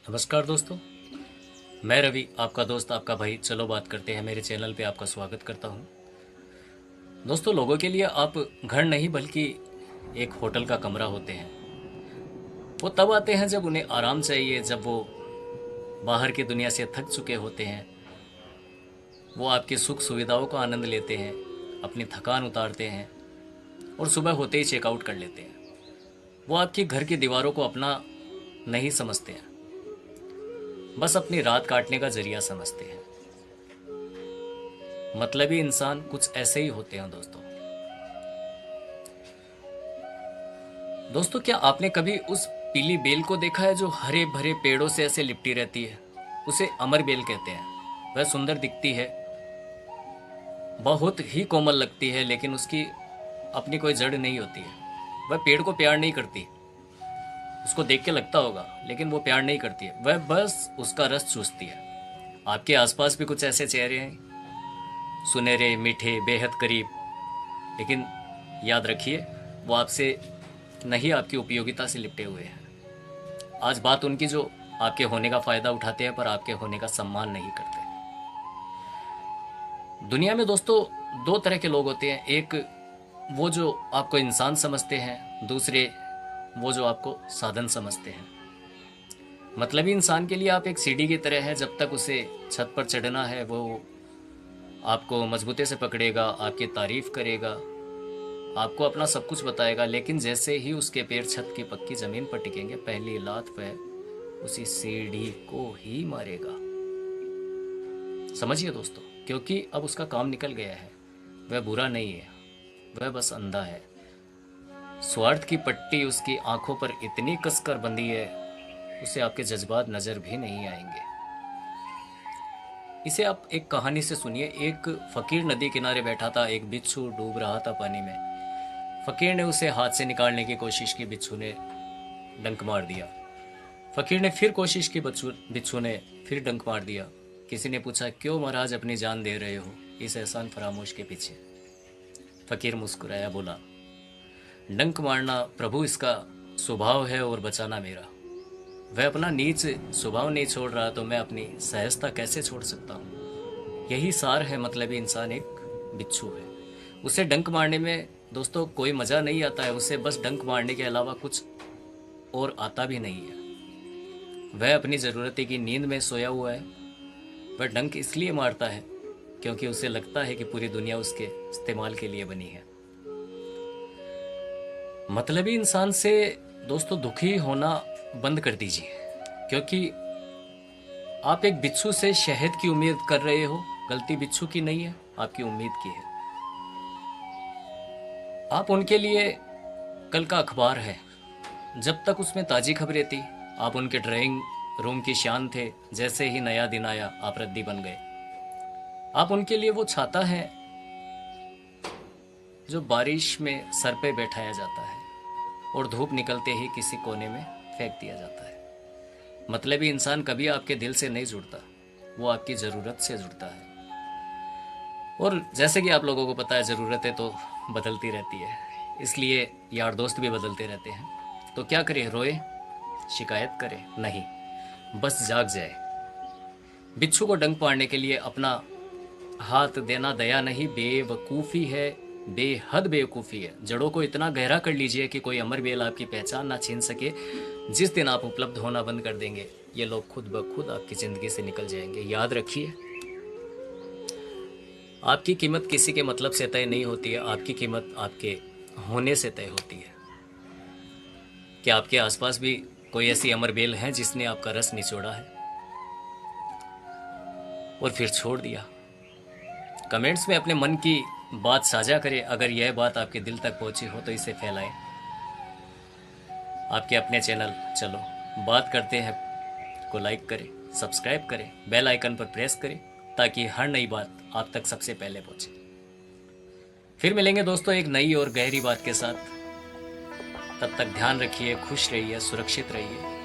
नमस्कार दोस्तों, मैं रवि, आपका दोस्त, आपका भाई। चलो बात करते हैं मेरे चैनल पे आपका स्वागत करता हूँ। दोस्तों, लोगों के लिए आप घर नहीं बल्कि एक होटल का कमरा होते हैं। वो तब आते हैं जब उन्हें आराम चाहिए, जब वो बाहर की दुनिया से थक चुके होते हैं। वो आपकी सुख सुविधाओं का आनंद लेते हैं, अपनी थकान उतारते हैं और सुबह होते ही चेकआउट कर लेते हैं। वो आपकी घर की दीवारों को अपना नहीं समझते हैं, बस अपनी रात काटने का जरिया समझते हैं। मतलबी इंसान कुछ ऐसे ही होते हैं दोस्तों। दोस्तों, क्या आपने कभी उस पीली बेल को देखा है जो हरे भरे पेड़ों से ऐसे लिपटी रहती है? उसे अमर बेल कहते हैं। वह सुंदर दिखती है, बहुत ही कोमल लगती है, लेकिन उसकी अपनी कोई जड़ नहीं होती है। वह पेड़ को प्यार नहीं करती। उसको देख के लगता होगा, लेकिन वो प्यार नहीं करती है। वह बस उसका रस चूसती है। आपके आसपास भी कुछ ऐसे चेहरे हैं, सुनहरे, मीठे, बेहद करीब, लेकिन याद रखिए, वो आपसे नहीं, आपकी उपयोगिता से लिपटे हुए हैं। आज बात उनकी जो आपके होने का फायदा उठाते हैं पर आपके होने का सम्मान नहीं करते। दुनिया में दोस्तों दो तरह के लोग होते हैं। एक वो जो आपको इंसान समझते हैं, दूसरे वो जो आपको साधन समझते हैं। मतलबी इंसान के लिए आप एक सीढ़ी की तरह है। जब तक उसे छत पर चढ़ना है, वो आपको मजबूती से पकड़ेगा, आपकी तारीफ करेगा, आपको अपना सब कुछ बताएगा। लेकिन जैसे ही उसके पैर छत की पक्की जमीन पर टिकेंगे, पहली लात वह उसी सीढ़ी को ही मारेगा। समझिए दोस्तों, क्योंकि अब उसका काम निकल गया है। वह बुरा नहीं है, वह बस अंधा है। स्वार्थ की पट्टी उसकी आंखों पर इतनी कसकर बंधी है, उसे आपके जज्बात नजर भी नहीं आएंगे। इसे आप एक कहानी से सुनिए। एक फकीर नदी किनारे बैठा था। एक बिच्छू डूब रहा था पानी में। फकीर ने उसे हाथ से निकालने की कोशिश की। बिच्छू ने डंक मार दिया। फकीर ने फिर कोशिश की। बिच्छू ने फिर डंक मार दिया। किसी ने पूछा, क्यों महाराज अपनी जान दे रहे हो इस एहसान फरामोश के पीछे? फकीर मुस्कुराया, बोला, डंक मारना प्रभु इसका स्वभाव है और बचाना मेरा। वह अपना नीच स्वभाव नहीं छोड़ रहा, तो मैं अपनी सहजता कैसे छोड़ सकता हूँ? यही सार है। मतलबी इंसान एक बिच्छू है। उसे डंक मारने में दोस्तों कोई मज़ा नहीं आता है। उसे बस डंक मारने के अलावा कुछ और आता भी नहीं है। वह अपनी ज़रूरत की नींद में सोया हुआ है। वह डंक इसलिए मारता है क्योंकि उसे लगता है कि पूरी दुनिया उसके इस्तेमाल के लिए बनी है। मतलबी इंसान से दोस्तों दुखी होना बंद कर दीजिए, क्योंकि आप एक बिच्छू से शहद की उम्मीद कर रहे हो। गलती बिच्छू की नहीं है, आपकी उम्मीद की है। आप उनके लिए कल का अखबार है। जब तक उसमें ताज़ी खबरें थी, आप उनके ड्राइंग रूम की शान थे। जैसे ही नया दिन आया, आप रद्दी बन गए। आप उनके लिए वो छाता है जो बारिश में सर पे बैठाया जाता है और धूप निकलते ही किसी कोने में फेंक दिया जाता है। मतलबी इंसान कभी आपके दिल से नहीं जुड़ता, वो आपकी ज़रूरत से जुड़ता है। और जैसे कि आप लोगों को पता है, ज़रूरतें तो बदलती रहती है, इसलिए यार दोस्त भी बदलते रहते हैं। तो क्या करें? रोए? शिकायत करें? नहीं, बस जाग जाए। बिच्छू को डंक मारने के लिए अपना हाथ देना दया नहीं, बेवकूफ़ी है, बेहद बेवकूफ़ी है। जड़ों को इतना गहरा कर लीजिए कि कोई अमर बेल आपकी पहचान ना छीन सके। जिस दिन आप उपलब्ध होना बंद कर देंगे, ये लोग खुद ब खुद आपकी ज़िंदगी से निकल जाएंगे। याद रखिए, आपकी कीमत किसी के मतलब से तय नहीं होती है। आपकी कीमत आपके होने से तय होती है। क्या आपके आसपास भी कोई ऐसी अमर बेल है जिसने आपका रस निचोड़ा है और फिर छोड़ दिया? कमेंट्स में अपने मन की बात साझा करें। अगर यह बात आपके दिल तक पहुंची हो तो इसे फैलाएं। आपके अपने चैनल चलो बात करते हैं को लाइक करें, सब्सक्राइब करें, बेल आइकन पर प्रेस करें, ताकि हर नई बात आप तक सबसे पहले पहुंचे। फिर मिलेंगे दोस्तों एक नई और गहरी बात के साथ। तब तक ध्यान रखिए, खुश रहिए, सुरक्षित रहिए।